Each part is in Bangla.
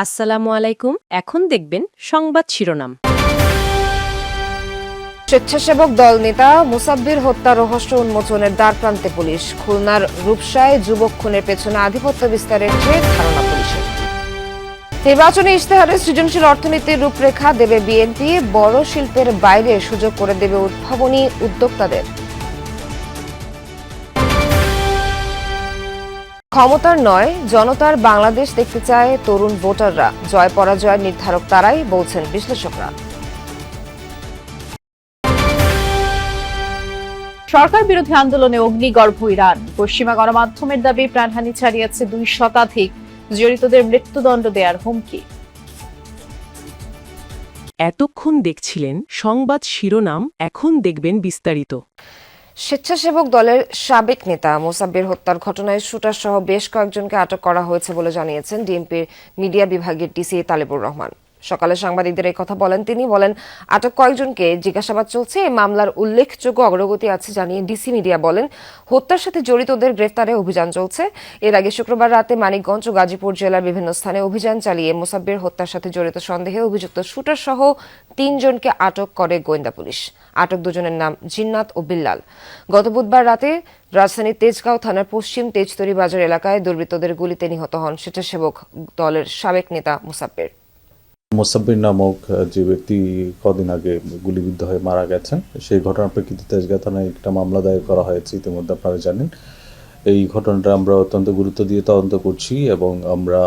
আসসালামু আলাইকুম। এখন দেখবেন সংবাদ শিরোনাম। স্বেচ্ছাসেবক দল নেতা মুসাব্বির হত্যা রহস্য উন্মোচনের দ্বারপ্রান্তে পুলিশ। খুলনার রূপসায় যুবক খুনের পেছনে আধিপত্য বিস্তারের চেয়ে ধারণা পুলিশের। নির্বাচনী ইশতেহারে সৃজনশীল অর্থনীতির রূপরেখা দেবে বিএনপি, বড় শিল্পের বাইরে সুযোগ করে দেবে উদ্ভাবনী উদ্যোক্তাদের। ক্ষমতার নয়, জনতার বাংলাদেশ দেখতে চায় তরুণ ভোটাররা। জয় পরাজয়ের নির্ধারক তারাই, বলছেন বিশ্লেষকরা। সরকার বিরোধী আন্দোলনে অগ্নিগর্ভ ইরান। পশ্চিমা গণমাধ্যমের দাবি প্রাণহানি ছাড়িয়েছে 2 শতাধিক, জড়িতদের মৃত্যুদণ্ড দেওয়ার হুমকি। এতক্ষণ দেখছিলেন সংবাদ শিরোনাম, এখন দেখবেন বিস্তারিত। স্বেচ্ছাসেবক দলের সাবেক নেতা মোসাব্বির হত্যার ঘটনায় শুটার সহ বেশ কয়েকজনকে আটক করা হয়েছে বলে জানিয়েছেন ডিএমপির মিডিয়া বিভাগের ডিসি তালেবুর রহমান। সকালে সাংবাদিকদের এই কথা বলেন তিনি। বলেন, আটক কয়েকজনকে জিজ্ঞাসাবাদ চলছে। এই মামলার উল্লেখযোগ্য অগ্রগতি আছে জানিয়ে ডিসি মিডিয়া বলেন, হত্যার সাথে জড়িতদের গ্রেফতারে অভিযান চলছে। এর আগে শুক্রবার রাতে মানিকগঞ্জ ও গাজীপুর জেলার বিভিন্ন স্থানে অভিযান চালিয়ে মোসাব্বির হত্যার সাথে জড়িত সন্দেহে অভিযুক্ত শুটার সহ 3 জনকে আটক করে গোয়েন্দা পুলিশ। আটক দুজনের নাম জিন্নাত ও বিল্লাল। গত বুধবার রাতে রাজধানীর তেজগাঁও থানার পশ্চিম তেজতরী বাজার এলাকায় দুর্বৃত্তদের গুলিতে নিহত হন স্বেচ্ছাসেবক দলের সাবেক নেতা মোসাব্বির। মোসাব্বির নামক যে ব্যক্তি কদিন আগে গুলিবিদ্ধ হয়ে মারা গেছেন, সেই ঘটনার প্রেক্ষিতে তেজগাঁও থানায় একটা মামলা দায়ের করা হয়েছে, ইতিমধ্যে আপনারা জানেন। এই ঘটনাটা আমরা অত্যন্ত গুরুত্ব দিয়ে তদন্ত করছি এবং আমরা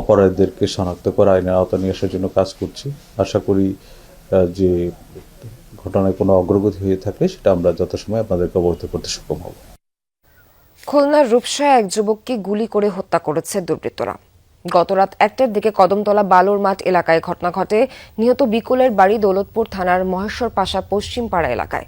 অপরাধীদেরকে শনাক্ত করে আইনের আওতায় নিয়ে আসার জন্য কাজ করছি। আশা করি যে ঘটনায় কোনো অগ্রগতি হয়ে থাকলে সেটা আমরা যথাসময়ে আপনাদেরকে অবহিত করতে সক্ষম হব। খুলনার রূপসায় এক যুবককে গুলি করে হত্যা করেছে দুর্বৃত্তরা। গতরাত 1টার দিকে কদমতলা বালুর মাঠ এলাকায় ঘটনা ঘটে। নিহত বিকুলের বাড়ি দৌলতপুর থানার মহেশ্বর পাশা পশ্চিম পাড়া এলাকায়।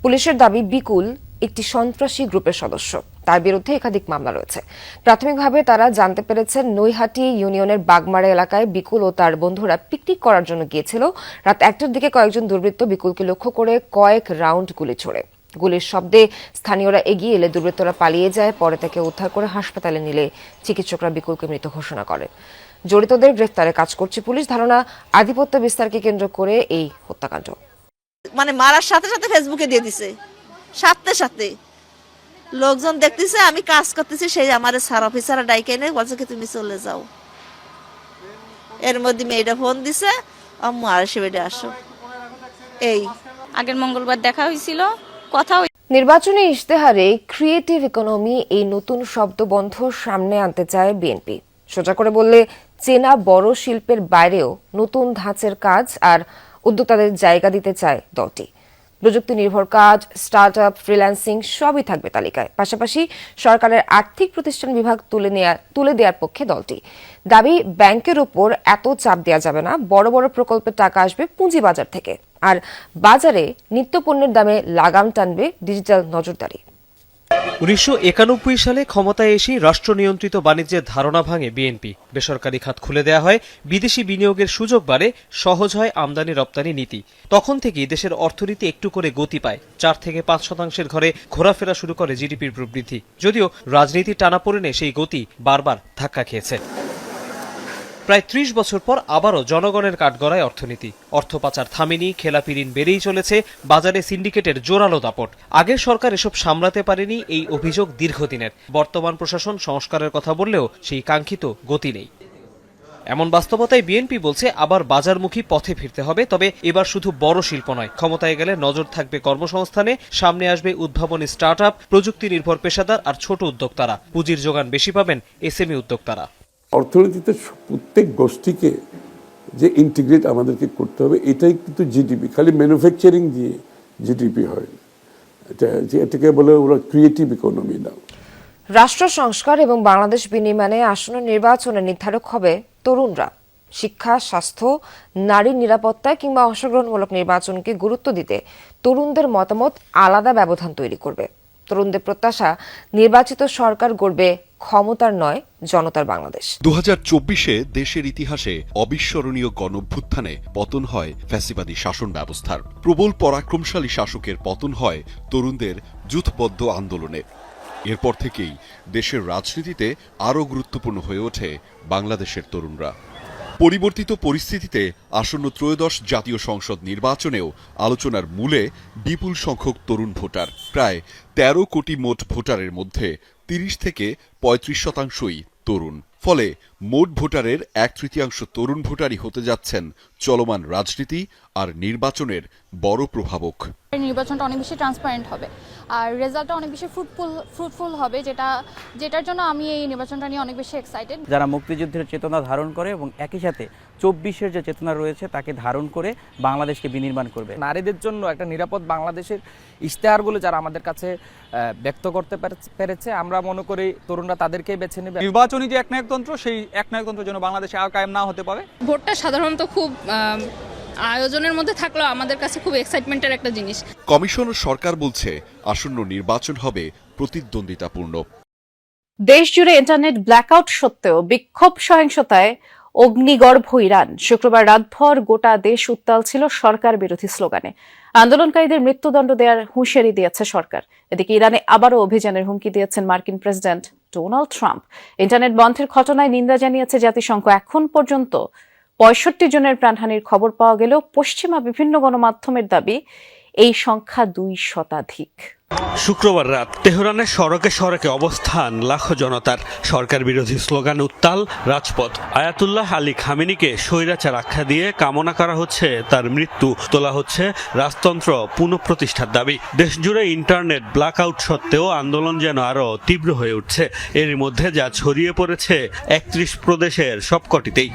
পুলিশের দাবি, বিকুল একটি সন্ত্রাসী গ্রুপের সদস্য। তার বিরুদ্ধে একাধিক মামলা রয়েছে। প্রাথমিকভাবে তারা জানতে পেরেছেন নৈহাটি ইউনিয়নের বাগমারা এলাকায় বিকুল ও তার বন্ধুরা পিকনিক করার জন্য গিয়েছিল। রাত 1টার দিকে কয়েকজন দুর্বৃত্ত বিকুলকে লক্ষ্য করে কয়েক রাউন্ড গুলি ছোড়ে। গুলির শব্দে স্থানীয়রা এগিয়ে এলে দুর্বৃত্তরা পালিয়ে যায়। পরে তাকে উদ্ধার করে হাসপাতালে নিলে চিকিৎসকরা বিকুলকে মৃত ঘোষণা করেন। জড়িতদের গ্রেফতারে কাজ করছে পুলিশ। ধারণা, আধিপত্য বিস্তারকে কেন্দ্র করে এই হত্যাকাণ্ড। মানে মারার সাথে সাথে ফেসবুকে দিয়ে দিছে, সাথে সাথে লোকজন দেখতেছে আমি কাজ করতেছি, সেই আমার স্যার অফিসার ডাইকে এনে বলছে কি তুমি চলে যাও। এর মধ্যে মেয়েটা ফোন দিছে, আম্মু আর সে বেডে আসো। এই আগের মঙ্গলবার দেখা হয়েছিল, কথা নির্বাচনী ইশতেহারে ক্রিয়েটিভ ইকোনমি এই নতুন শব্দবন্ধ সামনে আনতে চায় বিএনপি। সোজা করে বললে, চেনা বড় শিল্পের বাইরেও নতুন ধাঁচের কাজ আর উদ্যোক্তাদের জায়গা দিতে চায় দলটি। প্রযুক্তি নির্ভর কাজ, স্টার্টআপ, ফ্রিল্যান্সিং সবই থাকবে তালিকায়। পাশাপাশি সরকারের আর্থিক প্রতিষ্ঠান বিভাগ তুলে দেওয়ার পক্ষে দলটি। দাবি, ব্যাংকের উপর এত চাপ দেওয়া যাবে না, বড় বড় প্রকল্পের টাকা আসবে পুঁজিবাজার থেকে। আর বাজারে নিত্যপণ্যের দামে লাগাম টানবে ডিজিটাল নজরদারি। 1991 সালে ক্ষমতায় এসে রাষ্ট্র নিয়ন্ত্রিত বাণিজ্যের ধারণা ভাঙে বিএনপি। বেসরকারি খাত খুলে দেয়া হয়, বিদেশি বিনিয়োগের সুযোগ বাড়ে, সহজ হয় আমদানি রপ্তানি নীতি। তখন থেকেই দেশের অর্থনীতি একটু করে গতি পায়। 4 থেকে 5% ঘরে ঘোরাফেরা শুরু করে জিডিপির প্রবৃদ্ধি। যদিও রাজনীতির টানাপোড়েনে সেই গতি বারবার ধাক্কা খেয়েছে। প্রায় 30 বছর পর আবারও জনগণের কাঠগড়ায় অর্থনীতি। অর্থ পাচার থামেনি, খেলাপি ঋণ বেড়েই চলেছে, বাজারে সিন্ডিকেটের জোরালো দাপট। আগের সরকার এসব সামলাতে পারেনি, এই অভিযোগ দীর্ঘদিনের। বর্তমান প্রশাসন সংস্কারের কথা বললেও সেই কাঙ্ক্ষিত গতি নেই। এমন বাস্তবতায় বিএনপি বলছে আবার বাজারমুখী পথে ফিরতে হবে। তবে এবার শুধু বড় শিল্প নয়, ক্ষমতায় গেলে নজর থাকবে কর্মসংস্থানে, সামনে আসবে উদ্ভাবনী স্টার্টআপ, প্রযুক্তি নির্ভর পেশাদার আর ছোট উদ্যোক্তারা। পুঁজির যোগান বেশি পাবেন এসএমই উদ্যোক্তারা। অর্থনীতিতে প্রত্যেক গোষ্ঠীকে যে ইন্টিগ্রেট আমাদেরকে করতে হবে, এটাই কিন্তু জিডিপি। খালি ম্যানুফ্যাকচারিং দিয়ে জিডিপি হয়, এটাকে বলে ওরা ক্রিয়েটিভ ইকোনমি না। রাষ্ট্র সংস্কার এবং বাংলাদেশ বিনির্মাণে আসন্ন নির্বাচনে নির্ধারক হবে তরুণরা। শিক্ষা, স্বাস্থ্য, নারীর নিরাপত্তা কিংবা অংশগ্রহণমূলক নির্বাচনকে গুরুত্ব দিতে তরুণদের মতামত আলাদা ব্যবধান তৈরি করবে। তরুণদের প্রত্যাশা, নির্বাচিত সরকার গড়বে ক্ষমতার নয়, জনতার বাংলাদেশ। 2024-এ দেশের ইতিহাসে অবিস্মরণীয় গণঅভ্যুত্থানে পতন হয় ফ্যাসিবাদী শাসন ব্যবস্থার। প্রবল পরাক্রমশালী শাসকের পতন হয় তরুণদের যুথবদ্ধ আন্দোলনে। এরপর থেকেই দেশের রাজনীতিতে আরও গুরুত্বপূর্ণ হয়ে ওঠে বাংলাদেশের তরুণরা। পরিবর্তিত পরিস্থিতিতে আসন্ন ত্রয়োদশ জাতীয় সংসদ নির্বাচনেও আলোচনার মূলে বিপুল সংখ্যক তরুণ ভোটার। প্রায় ১৩ কোটি মোট ভোটারের মধ্যে ৩০ থেকে ৩৫% তরুণ। ফলে মোট ভোটারের ১/৩ তরুণ ভোটারই হতে যাচ্ছেন চলমান রাজনীতি আর নির্বাচনের বড় প্রভাবক। নির্বাচনটা অনেক বেশি ট্রান্সপারেন্ট হবে আর রেজাল্টটা অনেক বেশি ফ্রুটফুল হবে, যেটার জন্য আমি এই নির্বাচনটা নিয়ে অনেক বেশি এক্সাইটেড। যারা মুক্তিযুদ্ধের চেতনা ধারণ করে এবং একই সাথে ২৪-এর যে চেতনা রয়েছে তাকে ধারণ করে বাংলাদেশকে বিনির্মাণ করবে। নারীদের জন্য একটা নিরাপদ বাংলাদেশের ইশতেহারগুলো যারা আমাদের কাছে ব্যক্ত করতে পেরেছে, আমরা মনে করি তরুণরা তাদেরকেই বেছে নেবে। নির্বাচনী যে একনায়কতন্ত্র, সেই একনায়কতন্ত্র যেন বাংলাদেশে আর কায়েম না হতে পারে। ভোটটা সাধারণত খুব আয়োজনের মধ্যে থাকলেও আমাদের কাছে খুব এক্সাইটমেন্টের একটা জিনিস। কমিশন ও সরকার বলছে আসন্ন নির্বাচন হবে প্রতিদ্বন্দ্বিতাপূর্ণ। দেশ জুড়ে ইন্টারনেট ব্ল্যাকআউট সত্ত্বেও বিক্ষোভ সহিংসতায় অগ্নিগর্ভ ইরান। শুক্রবার রাতভর গোটা দেশ উত্তাল ছিল সরকার বিরোধী স্লোগানে। আন্দোলনকারীদের মৃত্যুদণ্ড দেওয়ার হুঁশিয়ারি দিয়েছে সরকার। এদিকে ইরানে আবারও অভিযানের হুমকি দিয়েছেন মার্কিন প্রেসিডেন্ট ডোনাল্ড ট্রাম্প। ইন্টারনেট বন্ধের ঘটনায় নিন্দা জানিয়েছে জাতিসংঘ। এখন পর্যন্ত ৬৫ জনের প্রাণহানির খবর পাওয়া গেলেও পশ্চিমা বিভিন্ন গণমাধ্যমের দাবি এই সংখ্যা ২ শতাধিক। শুক্রবার রাত তেহরানের সড়কে সড়কে অবস্থান লাখো জনতার। সরকার বিরোধী স্লোগান উত্তাল রাজপথ। আয়াতুল্লাহ আলী খামেনিকে স্বৈরাচার আখ্যা দিয়ে কামনা করা হচ্ছে তার মৃত্যু, তোলা হচ্ছে রাজতন্ত্র পুনঃপ্রতিষ্ঠার দাবি। দেশজুড়ে ইন্টারনেট ব্ল্যাকআউট সত্ত্বেও আন্দোলন যেন আরও তীব্র হয়ে উঠছে। এর মধ্যে যা ছড়িয়ে পড়েছে ৩১ প্রদেশের সবকটিতেই।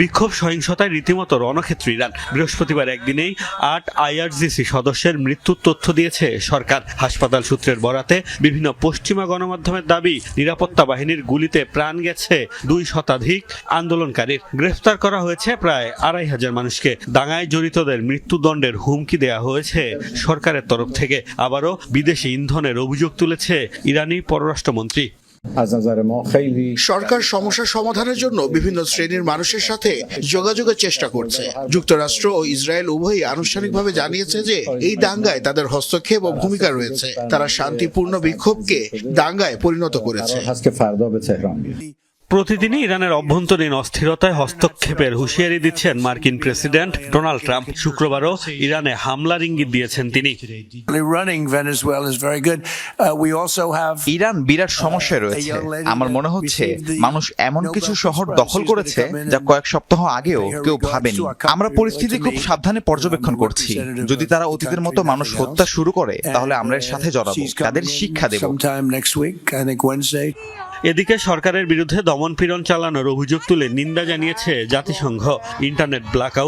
বিক্ষোভ সহিংসতায় রীতিমতো রণক্ষেত্র ইরান। বৃহস্পতিবার একদিনেই ৮ IRGC সদস্যের মৃত্যুর তথ্য দিয়েছে সরকার। হাসপাতাল সূত্রের বরাতে বিভিন্ন পশ্চিমা গণমাধ্যমের দাবি, নিরাপত্তা বাহিনীর গুলিতে প্রাণ গেছে ২ শতাধিক আন্দোলনকারীর। গ্রেফতার করা হয়েছে প্রায় ২৫০০ মানুষকে। দাঙ্গায় জড়িতদের মৃত্যুদণ্ডের হুমকি দেওয়া হয়েছে সরকারের তরফ থেকে। আবারও বিদেশি ইন্ধনের অভিযোগ তুলেছে ইরানি পররাষ্ট্রমন্ত্রী। সরকার সমস্যা সমাধানের জন্য বিভিন্ন শ্রেণীর মানুষের সাথে যোগাযোগের চেষ্টা করছে। যুক্তরাষ্ট্র ও ইসরায়েল উভয়ই আনুষ্ঠানিকভাবে জানিয়েছে যে এই দাঙ্গায় তাদের হস্তক্ষেপ ও ভূমিকা রয়েছে। তারা শান্তিপূর্ণ বিক্ষোভকে দাঙ্গায় পরিণত করেছে। প্রতিদিনই ইরানের অভ্যন্তরীণ অস্থিরতায় হস্তক্ষেপের হুঁশিয়ারি দিচ্ছেন মার্কিন প্রেসিডেন্ট ডোনাল্ড ট্রাম্প। শুক্রবারও ইরানে হামলার ইঙ্গিত দিয়েছেন তিনি। ইরান বিরাট সমস্যায় রয়েছে। আমার মনে হচ্ছে মানুষ এমন কিছু শহর দখল করেছে যা কয়েক সপ্তাহ আগেও কেউ ভাবেনি। আমরা পরিস্থিতি খুব সাবধানে পর্যবেক্ষণ করছি। যদি তারা অতীতের মতো মানুষ হত্যা শুরু করে তাহলে আমরা এর সাথে জড়াবো, তাদের শিক্ষা দেব। এদিকে সরকারের বিরুদ্ধে দমনপীড়ন চালানোর অভিযোগ তুলে নিন্দা জানিয়েছে জাতিসংঘ। Internet blackout